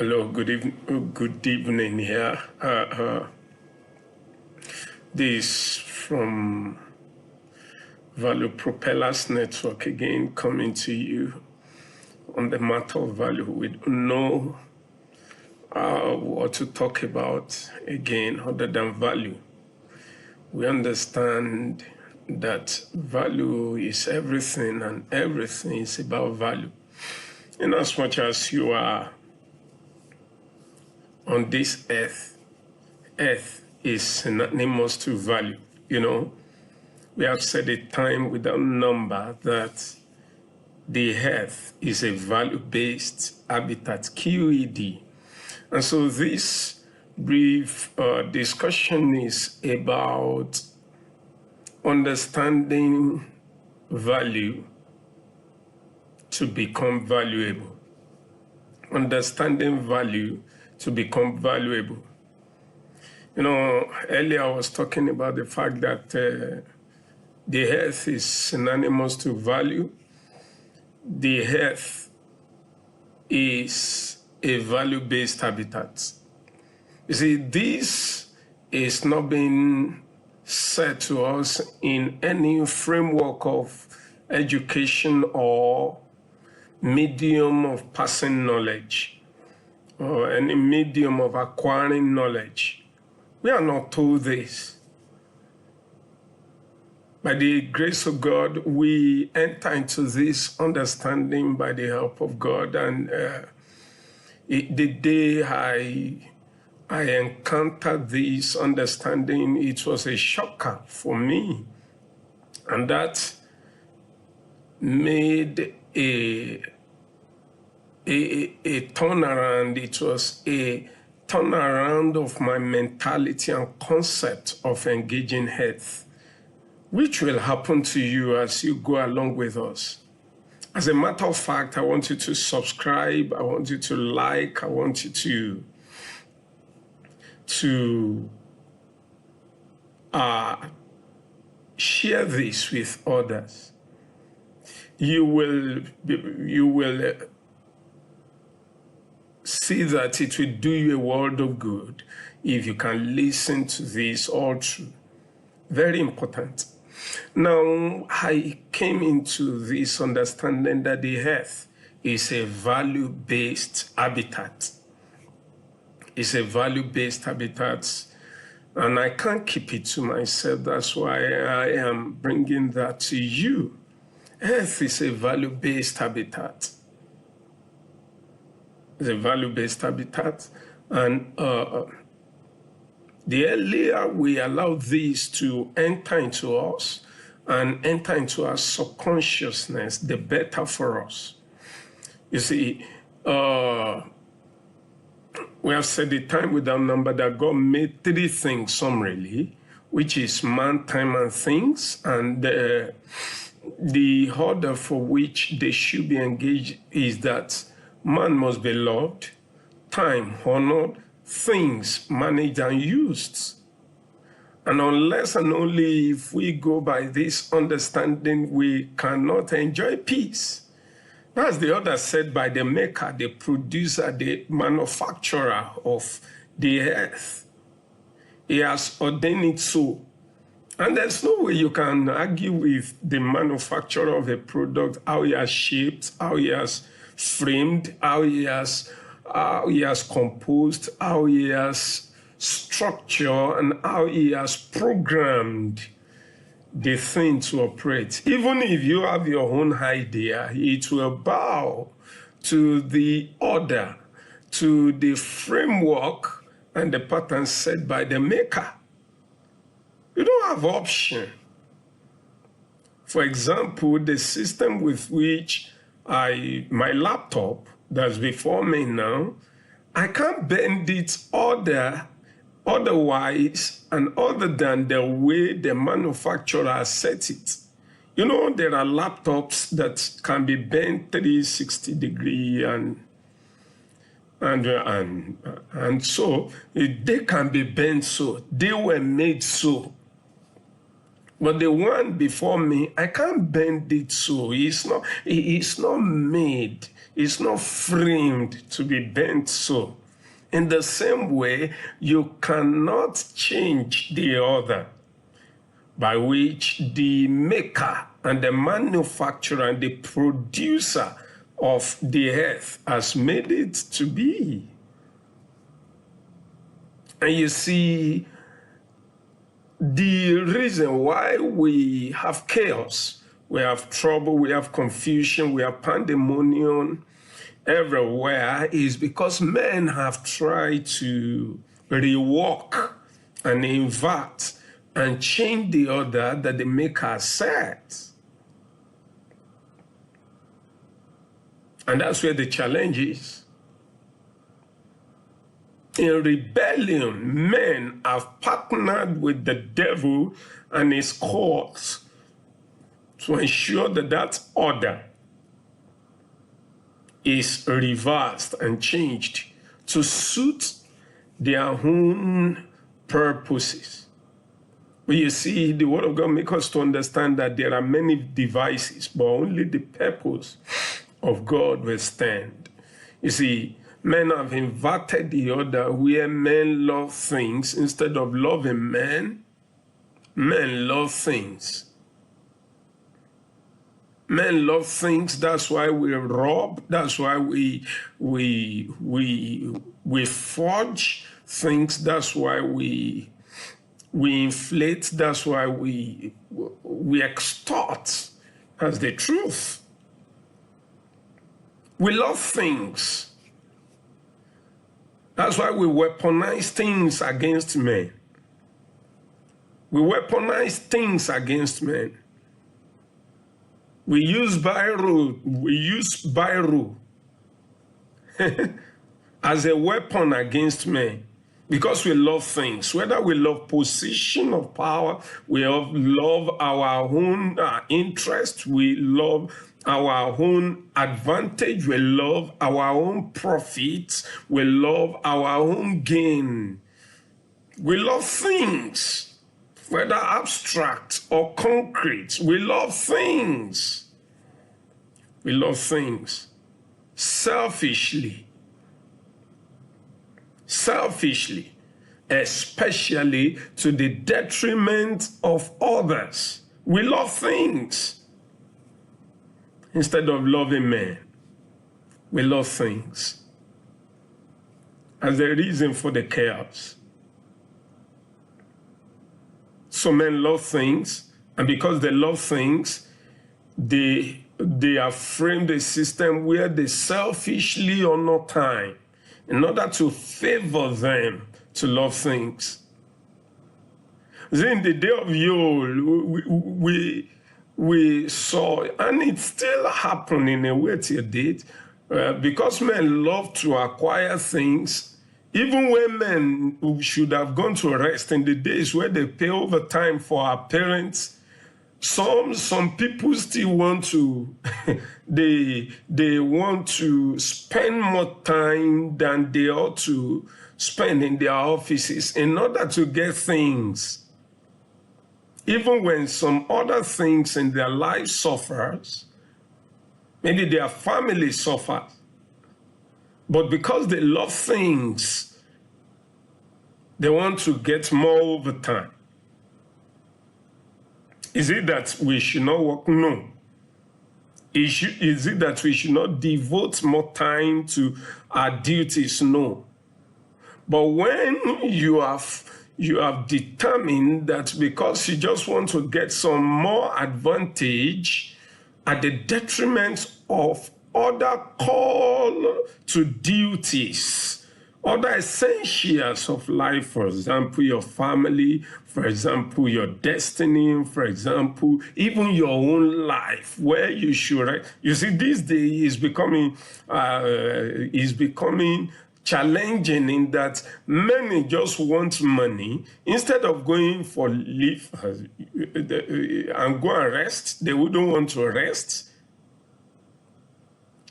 Hello, good evening here. This from Value Propellers Network again coming to you on the matter of value. We don't know what to talk about again other than value. We understand that value is everything and everything is about value. In as much as you are on this earth is synonymous to value. We have said a time without number that the earth is a value-based habitat, QED. And so this brief discussion is about understanding value to become valuable. Understanding value to become valuable. Earlier I was talking about the fact that the earth is synonymous to value. The earth is a value-based habitat. You see, this is not being said to us in any framework of education or medium of passing knowledge or any medium of acquiring knowledge. We are not told this. By the grace of God, we enter into this understanding by the help of God. And the day I encountered this understanding, it was a shocker for me. And that made a turnaround. It was a turnaround of my mentality and concept of engaging health, which will happen to you as you go along with us. As a matter of fact, I want you to subscribe. I want you to like. I want you to share this with others. You will see that it will do you a world of good if you can listen to this all through. Very important. Now, I came into this understanding that the earth is a value-based habitat. It's a value-based habitat, and I can't keep it to myself. That's why I am bringing that to you. Earth is a value-based habitat. It's a value-based habitat, and the earlier we allow this to enter into us and enter into our subconsciousness, the better for us. You see, we have said the time without number that God made three things summarily, which is man, time, and things, and the order for which they should be engaged is that man must be loved, time honored, things managed and used. And unless and only if we go by this understanding, we cannot enjoy peace. That's the order set by the maker, the producer, the manufacturer of the earth. He has ordained it so. And there's no way you can argue with the manufacturer of a product, how he has shaped, how he has framed, how he has composed, how he has structured, and how he has programmed the thing to operate. Even if you have your own idea, it will bow to the order, to the framework and the pattern set by the maker. You don't have option. For example, the system with which my laptop that's before me now, I can't bend it otherwise and other than the way the manufacturer set it. There are laptops that can be bent 360 degree and so they can be bent so. They were made so. But the one before me, I can't bend it so. It's not made, it's not framed to be bent so. In the same way, you cannot change the other, by which the maker and the manufacturer and the producer of the earth has made it to be. And you see, the reason why we have chaos, we have trouble, we have confusion, we have pandemonium everywhere is because men have tried to rework and invert and change the order that the Maker set. And that's where the challenge is. In rebellion, men have partnered with the devil and his courts to ensure that that order is reversed and changed to suit their own purposes. But you see, the Word of God makes us to understand that there are many devices, but only the purpose of God will stand. You see, men have inverted the order where men love things instead of loving men. Men love things. Men love things. That's why we rob. That's why we forge things. That's why we inflate. That's why we extort as the truth. We love things. That's why we weaponize things against men. We weaponize things against men. We use biro as a weapon against men because we love things. Whether we love position of power, we love our own interest, we love our own advantage, we love our own profits, we love our own gain. We love things. Whether abstract or concrete, we love things. We love things selfishly, especially to the detriment of others. We love things. Instead of loving men, we love things as the reason for the chaos. So men love things, and because they love things, they have framed a system where they selfishly honor time in order to favor them to love things. In the day of Yule, we saw, and it still happened in a way till date, because men love to acquire things. Even when men should have gone to rest in the days where they pay overtime for our parents, some people still want to, they want to spend more time than they ought to spend in their offices in order to get things. Even when some other things in their life suffers, maybe their family suffers. But because they love things, they want to get more overtime. Is it that we should not work? No. Is it that we should not devote more time to our duties? No. But when you have determined that because you just want to get some more advantage at the detriment of other call to duties, other essentials of life, for example, your family, for example, your destiny, for example, even your own life, where you should, you see, this day is becoming challenging in that many just want money. Instead of going for leave and go and rest, they wouldn't want to rest.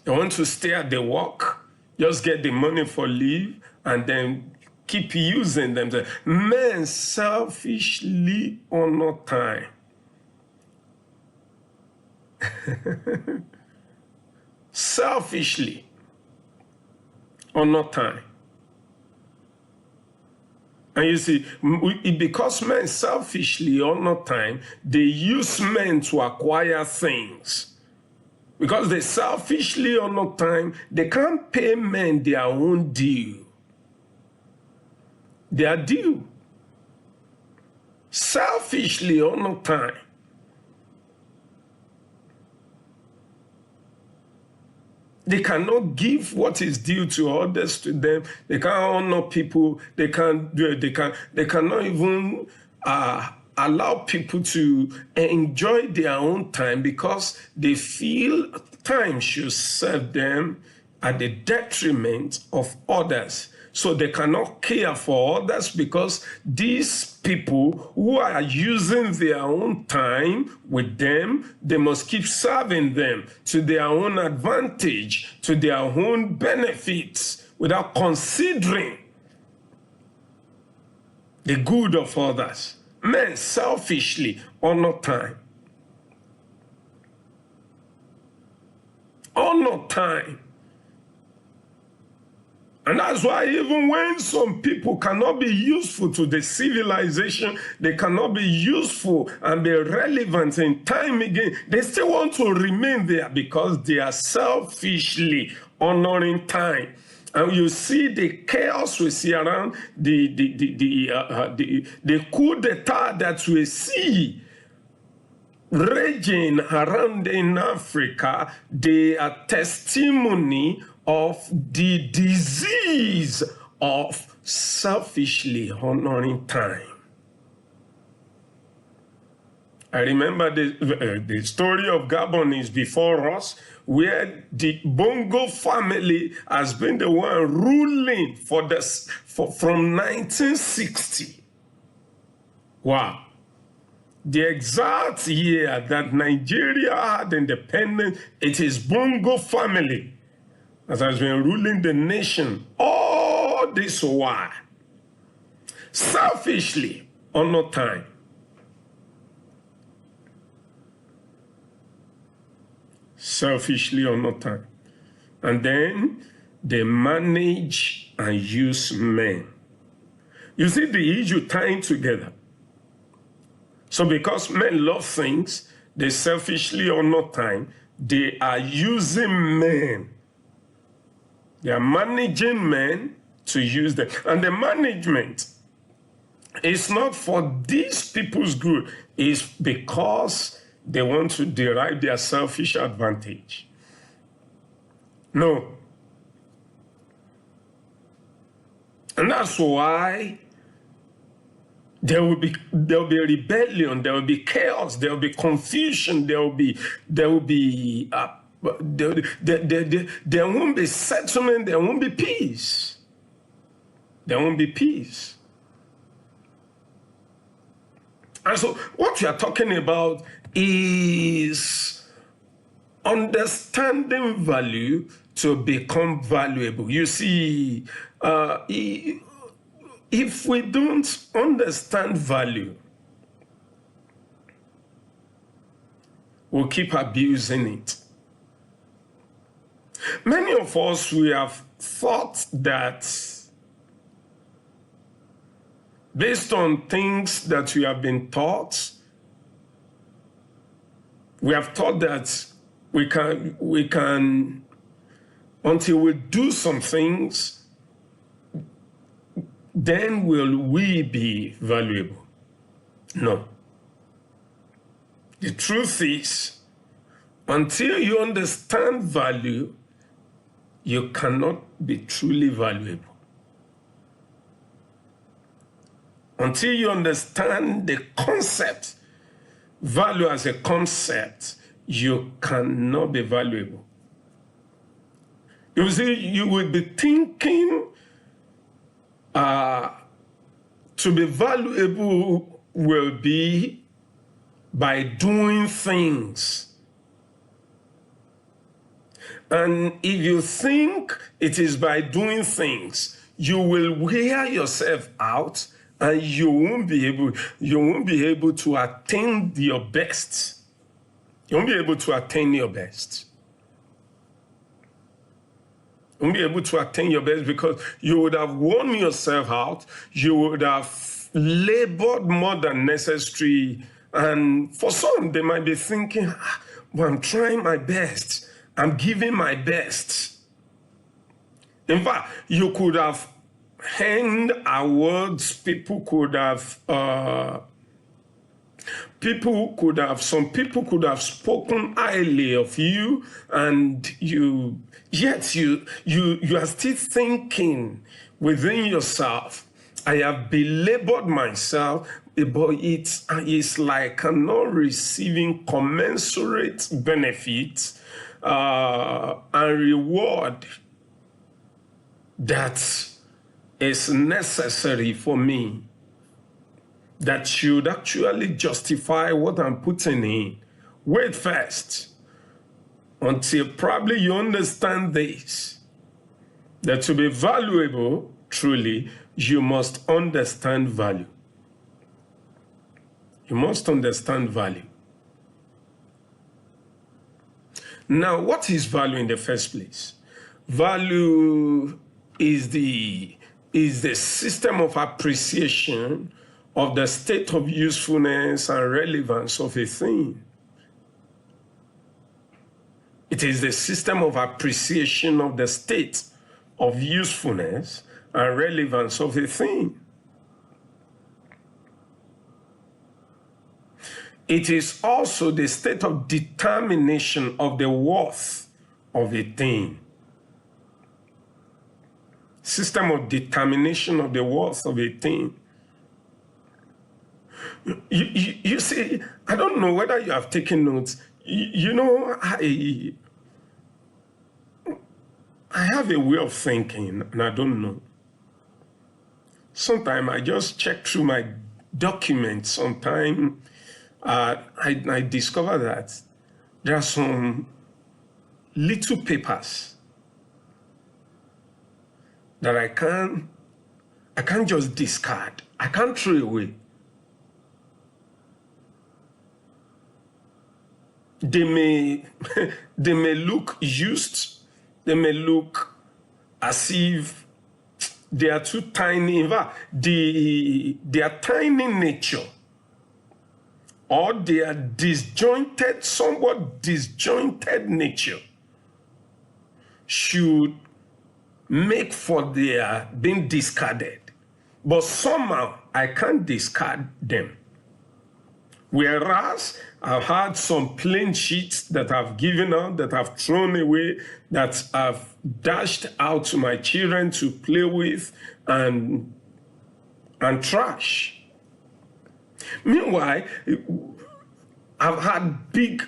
They want to stay at the work, just get the money for leave, and then keep using them. Men selfishly honor time. selfishly honor time. And you see, because men selfishly honor time, they use men to acquire things. Because they selfishly honor time, they can't pay men their own due. Their due. Selfishly honor time. They cannot give what is due to others to them. They can't honor people. They cannot even allow people to enjoy their own time because they feel time should serve them at the detriment of others. So they cannot care for others because these people who are using their own time with them, they must keep serving them to their own advantage, to their own benefits, without considering the good of others. Men selfishly honor time. Honor time. And that's why even when some people cannot be useful to the civilization, they cannot be useful and be relevant in time again, they still want to remain there because they are selfishly honoring time. And you see the chaos we see around, the coup d'etat that we see raging around in Africa. They are testimony of the disease of selfishly honoring time. I remember the story of Gabon is before us, where the Bongo family has been the one ruling from 1960. Wow. The exact year that Nigeria had independence, it is Bongo family that has been ruling the nation all this while. Selfishly, honor time. Selfishly honor time. And then they manage and use men. You see the issue tying together. So because men love things, they selfishly honor time, they are using men. They are managing men to use them. And the management is not for these people's good. It's because they want to derive their selfish advantage. No. And that's why there will be rebellion, there will be chaos, there will be confusion, there won't be settlement, there won't be peace. There won't be peace. And so what we are talking about is understanding value to become valuable. You see, if we don't understand value, we'll keep abusing it. Many of us, we have thought that based on things that we have been taught, we have thought that we can, until we do some things, then will we be valuable? No. The truth is, until you understand value, you cannot be truly valuable. Until you understand the concept, value as a concept, you cannot be valuable. You see, you will be thinking to be valuable will be by doing things. And if you think it is by doing things, you will wear yourself out and you won't be able to attain your best. You won't be able to attain your best. You won't be able to attain your best because you would have worn yourself out. You would have labored more than necessary. And for some, they might be thinking, well, I'm trying my best. I'm giving my best. In fact, you could have earned awards. Some people could have spoken highly of you, and yet you are still thinking within yourself, I have belabored myself, but it's like I'm not receiving commensurate benefits and reward that is necessary for me, that should actually justify what I'm putting in. Wait first until probably you understand this, that to be valuable, truly, you must understand value. You must understand value. Now, what is value in the first place? Value is the system of appreciation of the state of usefulness and relevance of a thing. It is the system of appreciation of the state of usefulness and relevance of a thing. It is also the state of determination of the worth of a thing. System of determination of the worth of a thing. You see, I don't know whether you have taken notes. You know, I have a way of thinking, and I don't know. Sometimes I just check through my documents. Sometimes I discover that there are some little papers that I can't just discard. I can't throw away. They may look used. They may look as if they are too tiny. In fact, their tiny nature, or their disjointed, somewhat disjointed nature, should make for their being discarded. But somehow I can't discard them. Whereas I've had some plain sheets that I've given out, that I've thrown away, that I've dashed out to my children to play with and trash. Meanwhile, I've had big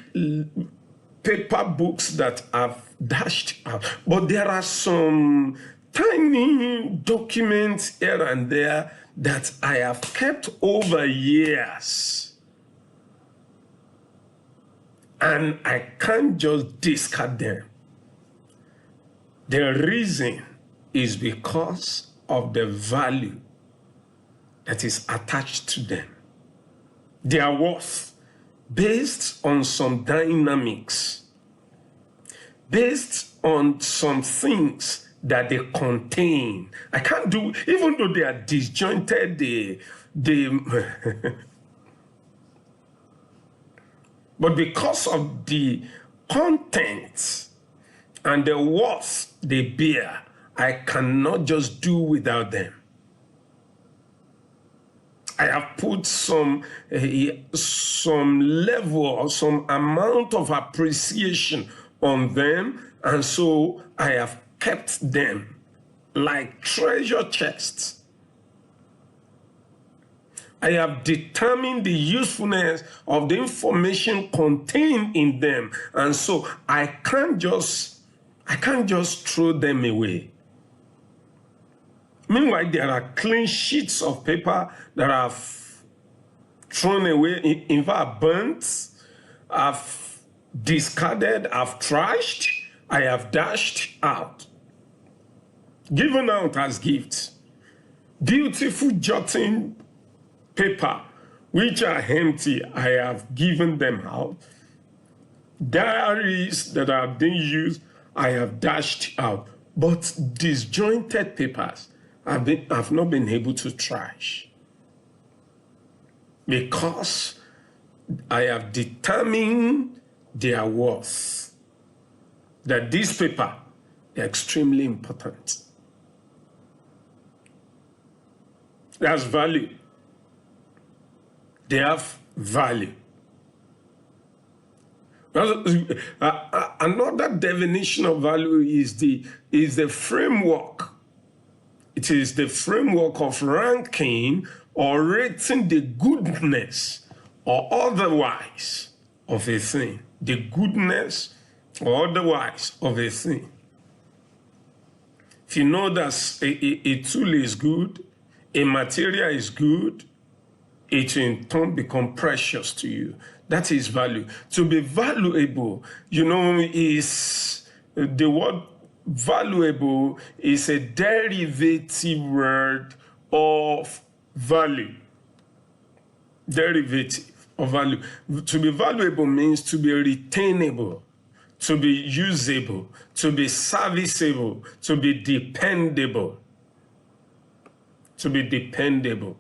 paper books that I've dashed out, but there are some tiny documents here and there that I have kept over years. And I can't just discard them. The reason is because of the value that is attached to them. Their worth, based on some dynamics, based on some things that they contain. I can't do, even though they are disjointed, but because of the content and the worth they bear, I cannot just do without them. I have put some level or some amount of appreciation on them, and so I have kept them like treasure chests. I have determined the usefulness of the information contained in them, and so I can't just throw them away. Meanwhile, there are clean sheets of paper that I've thrown away, in fact, burnt, I've discarded, I've trashed, I have dashed out, given out as gifts. Beautiful jotting paper, which are empty, I have given them out. Diaries that have been used, I have dashed out. But disjointed papers, I've not been able to trash. Because I have determined their worth. That this paper is extremely important. That's value. They have value. Another definition of value is the framework. It is the framework of ranking or rating the goodness or otherwise of a thing. The goodness or otherwise of a thing. If you know that a tool is good, a material is good, it will in turn become precious to you. That is value. To be valuable, is the word valuable is a derivative word of value. Derivative of value. To be valuable means to be retainable, to be usable, to be serviceable, to be dependable. To be dependable.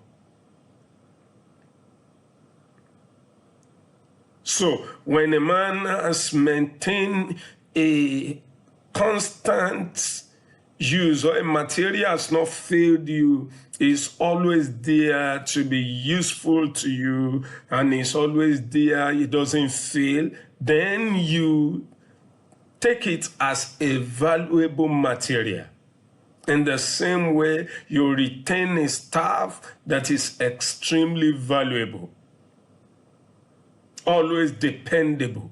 So when a man has maintained a constant use or a material has not failed you, is always there to be useful to you, and is always there, it doesn't fail, then you take it as a valuable material. In the same way, you retain a staff that is extremely valuable, always dependable,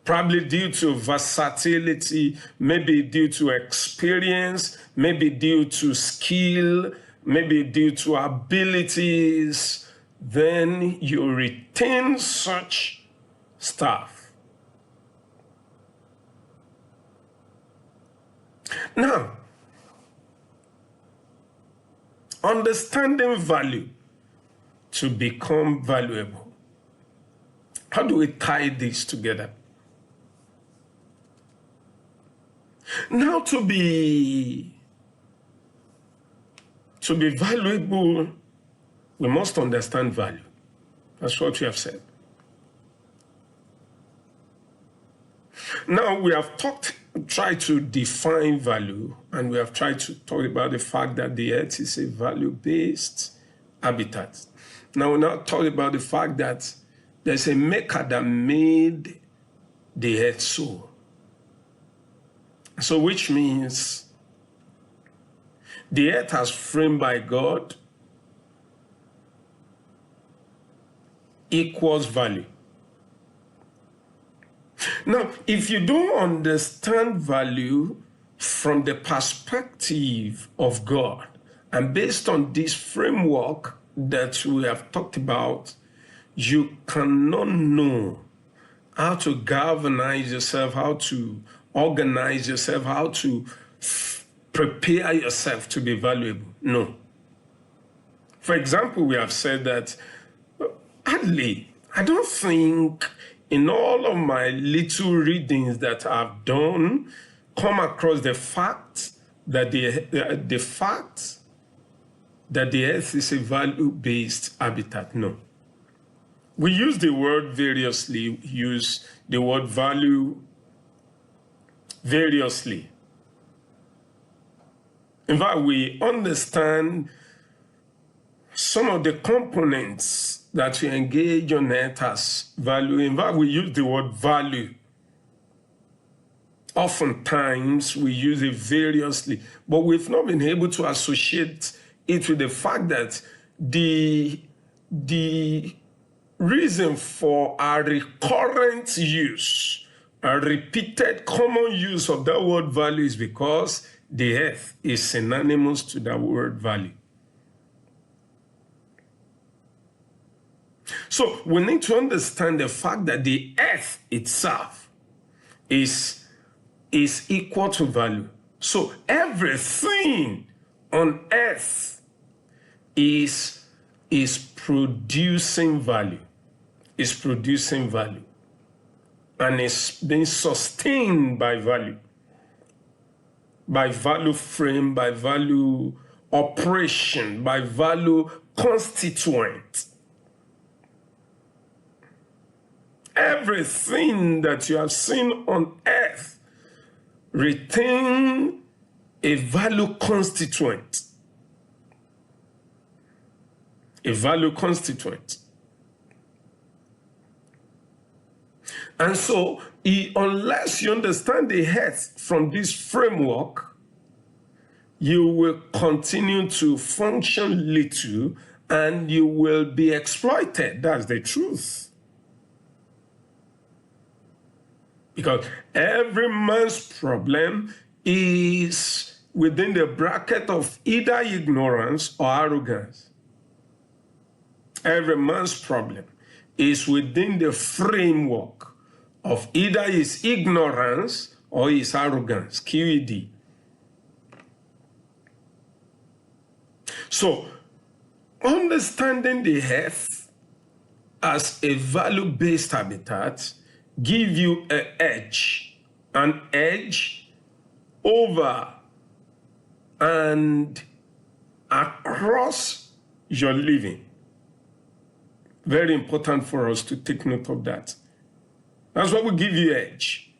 probably due to versatility, maybe due to experience, maybe due to skill, maybe due to abilities. Then you retain such staff. Now, understanding value to become valuable. How do we tie this together? Now, to be valuable, we must understand value. That's what we have said. Now, we have tried to define value, and we have tried to talk about the fact that the earth is a value-based habitat. Now, we're not talking about the fact that there's a maker that made the earth so. So, which means the earth has framed by God equals value. Now, if you don't understand value from the perspective of God, and based on this framework that we have talked about, you cannot know how to galvanize yourself, how to organize yourself, how to prepare yourself to be valuable. No. For example, we have said that, hardly, I don't think in all of my little readings that I've done, come across the fact that the fact that the earth is a value-based habitat. No. We use the word variously, use the word value variously. In fact, we understand some of the components that we engage on earth as value. In fact, we use the word value. Oftentimes, we use it variously, but we've not been able to associate it with the fact that the reason for our recurrent use, a repeated common use of that word value is because the earth is synonymous to that word value. So we need to understand the fact that the earth itself is equal to value. So everything on earth is producing value. is producing value and is being sustained by value frame, by value operation, by value constituent. Everything that you have seen on earth retain a value constituent. A value constituent. And so, unless you understand the earth from this framework, you will continue to function little and you will be exploited. That's the truth. Because every man's problem is within the bracket of either ignorance or arrogance. Every man's problem is within the framework of either his ignorance or his arrogance, QED. So, understanding the earth as a value-based habitat give you an edge over and across your living. Very important for us to take note of that. That's what will give you edge.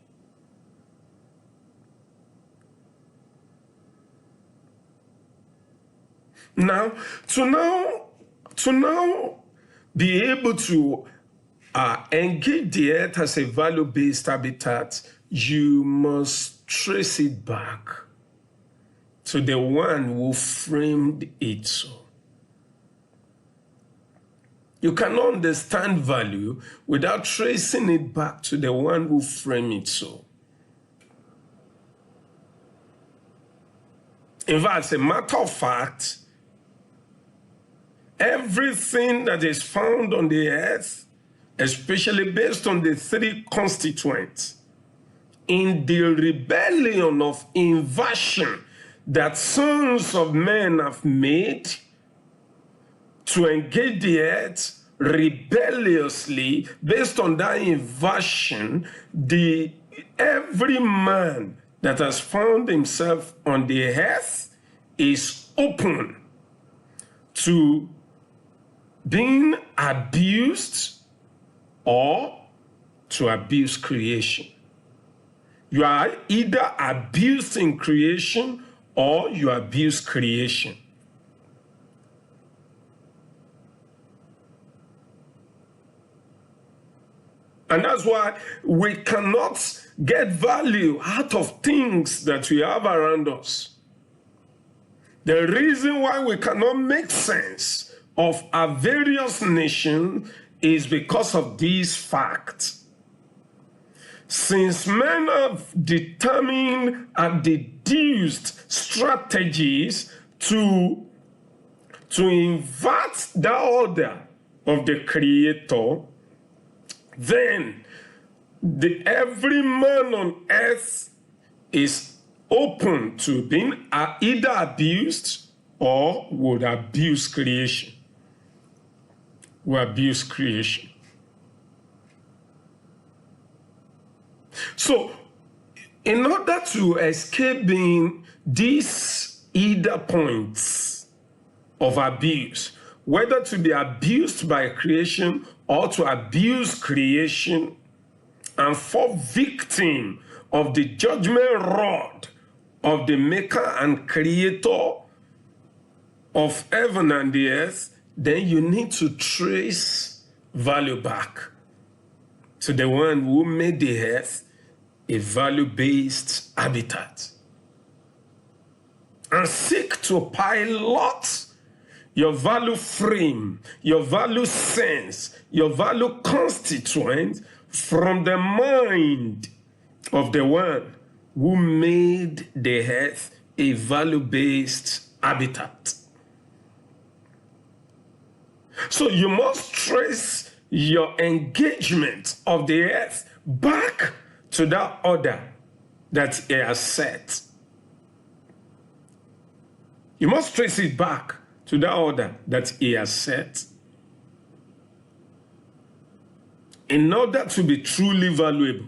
Now, to now be able to engage the earth as a value-based habitat, you must trace it back to the one who framed it so. You cannot understand value without tracing it back to the one who framed it so. In fact, as a matter of fact, everything that is found on the earth, especially based on the three constituents, in the rebellion of inversion that sons of men have made to engage the earth rebelliously, based on that inversion, every man that has found himself on the earth is open to being abused or to abuse creation. You are either abused in creation or you abuse creation. And that's why we cannot get value out of things that we have around us. The reason why we cannot make sense of our various nations is because of these facts. Since men have determined and deduced strategies to invert the order of the Creator, then every man on earth is open to being either abused or would abuse creation. Will abuse creation. So, in order to escape being these either points of abuse, whether to be abused by creation or to abuse creation and fall victim of the judgment rod of the maker and creator of heaven and the earth, then you need to trace value back to the one who made the earth a value-based habitat. And seek to pilot your value frame, your value sense, your value constituent from the mind of the one who made the earth a value-based habitat. So you must trace your engagement of the earth back to that order that he has set. You must trace it back to the order that he has set. in order to be truly valuable.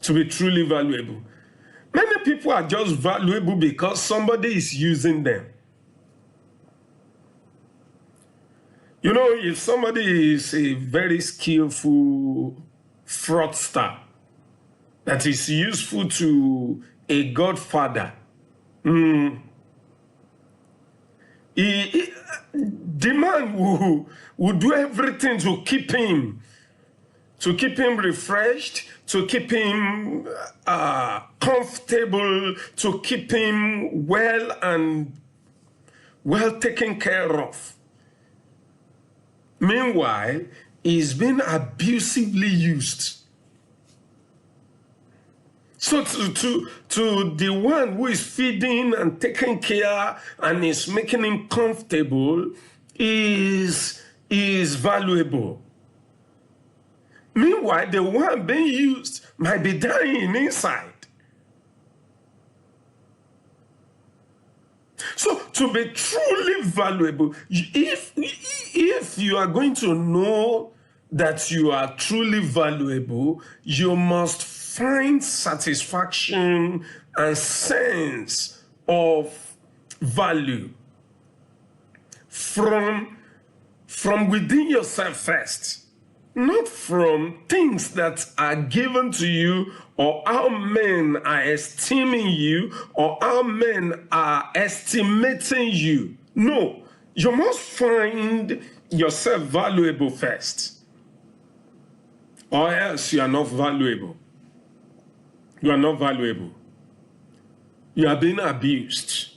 To be truly valuable. Many people are just valuable because somebody is using them. You know, if somebody is a very skillful fraudster that is useful to a godfather, the man will do everything to keep him refreshed, to keep him comfortable, to keep him well and well taken care of. Meanwhile, he's been abusively used. So to the one who is feeding and taking care and is making him comfortable is valuable. Meanwhile, the one being used might be dying inside. So to be truly valuable, if you are going to know that you are truly valuable, you must find satisfaction and sense of value from within yourself first. Not from things that are given to you, or how men are esteeming you, or how men are estimating you. No, you must find yourself valuable first, or else you are not valuable. You are not valuable. You are being abused.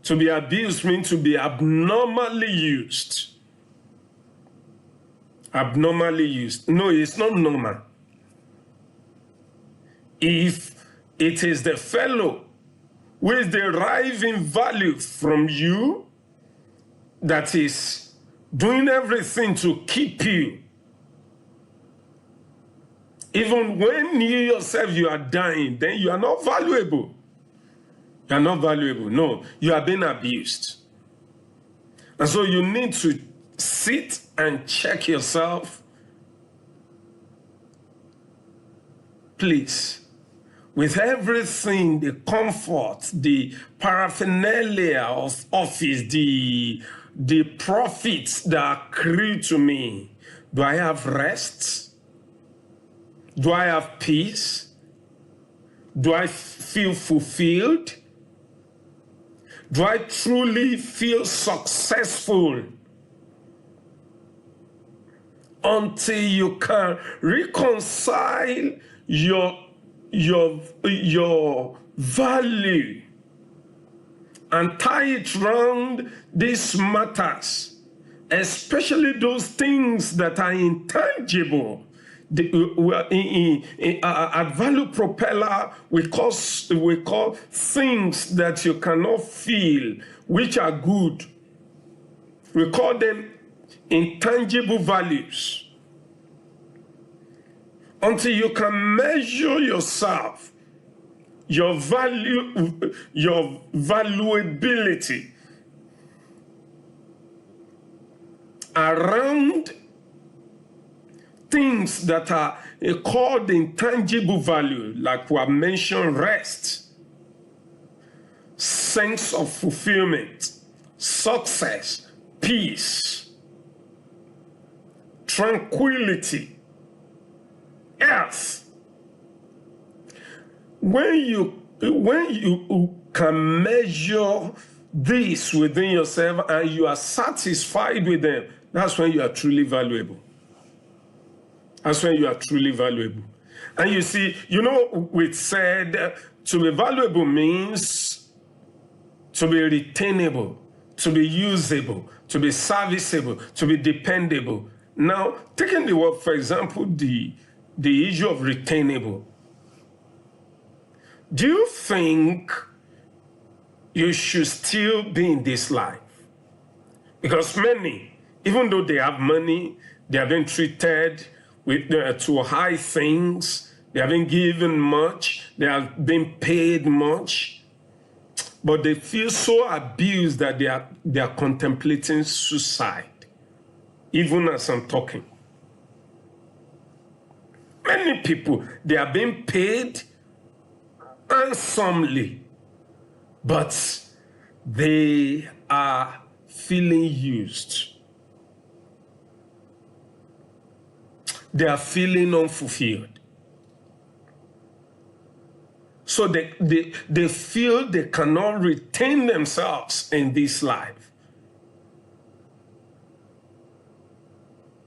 To be abused means to be abnormally used. Abnormally used. No, it's not normal. If it is the fellow who is deriving value from you that is doing everything to keep you, even when you yourself you are dying, then you are not valuable. You are not valuable. No, you are being abused. And so you need to sit and check yourself. Please, with everything, the comfort, the paraphernalia of office, the profits that accrue to me, do I have rest? Do I have peace? Do I feel fulfilled? Do I truly feel successful? Until you can reconcile your value and tie it around these matters, especially those things that are intangible. At Value Propeller, we call things that you cannot feel, which are good. We call them intangible values. Until you can measure yourself, your value, your valuability around things that are called intangible value, like we have mentioned: rest, sense of fulfillment, success, peace, tranquility, health. When you can measure this within yourself and you are satisfied with them, that's when you are truly valuable. That's when you are truly valuable. And you see, we said to be valuable means to be retainable, to be usable, to be serviceable, to be dependable. Now, taking the word, for example, the issue of retainable. Do you think you should still be in this life? Because many, even though they have money, they have been treated to high things, they have been given much, they have been paid much, but they feel so abused that they are contemplating suicide. even as I'm talking. Many people, they are being paid handsomely, but they are feeling used. They are feeling unfulfilled. So they feel they cannot retain themselves in this life.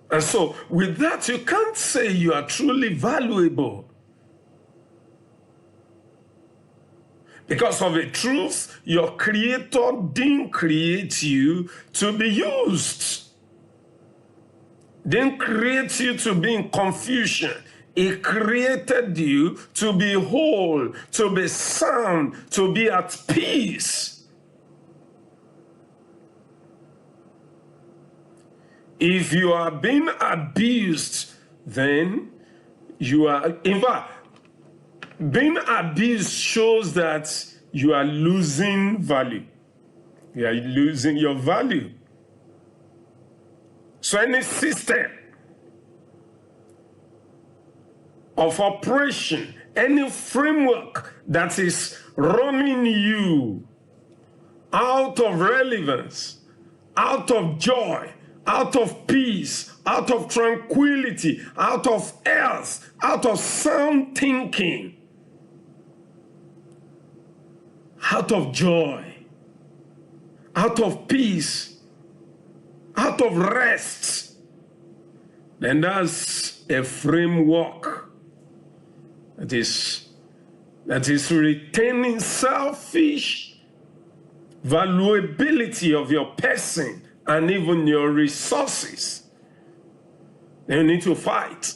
And so with that, you can't say you are truly valuable. Because of the truth, your Creator didn't create you to be used. Didn't create you to be in confusion. He created you to be whole, to be sound, to be at peace. If you are being abused, then you are, in fact, being abused shows that you are losing value. You are losing your value. So any system of operation, any framework that is running you out of relevance, out of joy, out of peace, out of tranquility, out of health, out of sound thinking, out of joy, out of peace, out of rest, then that's a framework that is retaining selfish valuability of your person and even your resources. Then you need to fight.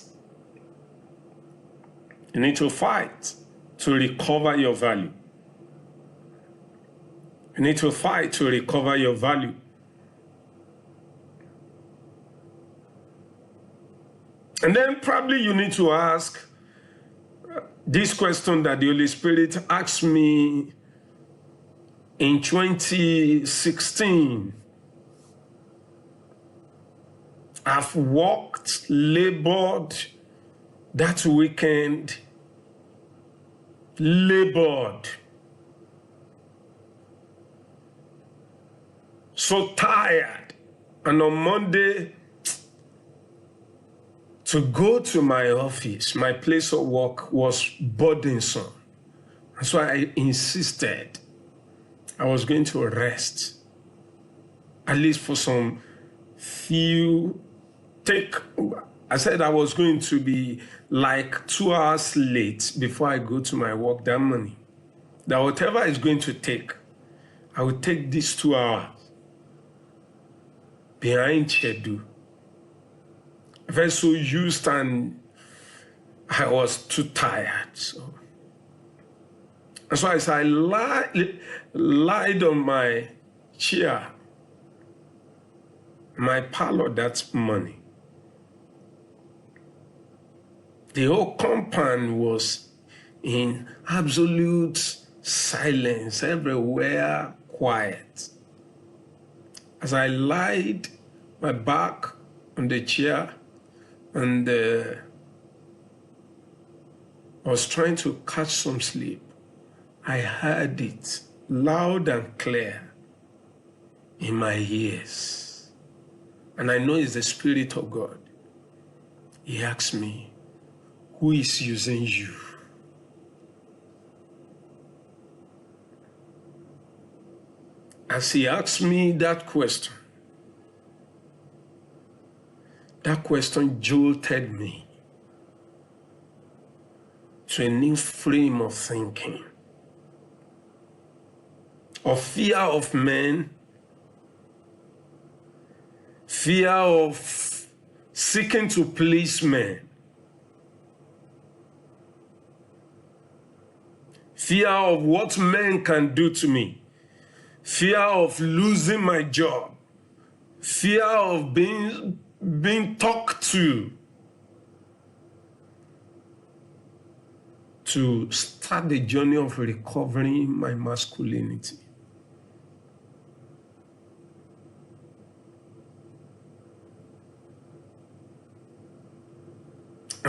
You need to fight to recover your value. You need to fight to recover your value. And then probably you need to ask this question that the Holy Spirit asked me in 2016. I've worked, labored that weekend, labored. So tired. And on Monday, to go to my office, my place of work, was burdensome. That's why I insisted I was going to rest, at least for some I said I was going to be like 2 hours late before I go to my work that morning. That whatever it's going to take, I will take these 2 hours behind schedule. I felt so used and I was too tired. So as I lied on my chair, my parlor that morning, the whole compound was in absolute silence, everywhere quiet. As I lied my back on the chair and I was trying to catch some sleep, I heard it loud and clear in my ears. And I know it's the Spirit of God. He asked me, who is using you? As he asked me that question jolted me to a new frame of thinking, of fear of men, fear of seeking to please men, fear of what men can do to me, fear of losing my job, fear of being talked to start the journey of recovering my masculinity.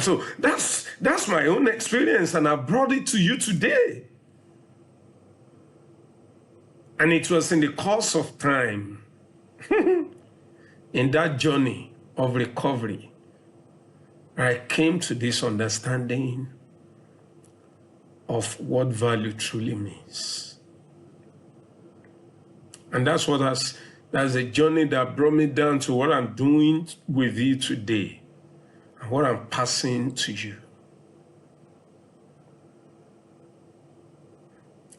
So that's my own experience, and I brought it to you today. And it was in the course of time, in that journey of recovery, I came to this understanding of what value truly means. And that's a journey that brought me down to what I'm doing with you today and what I'm passing to you.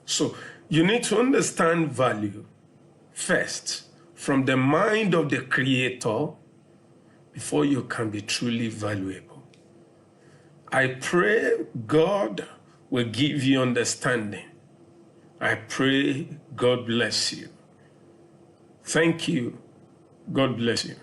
So you need to understand value first from the mind of the Creator before you can be truly valuable. I pray God will give you understanding. I pray God bless you. Thank you. God bless you.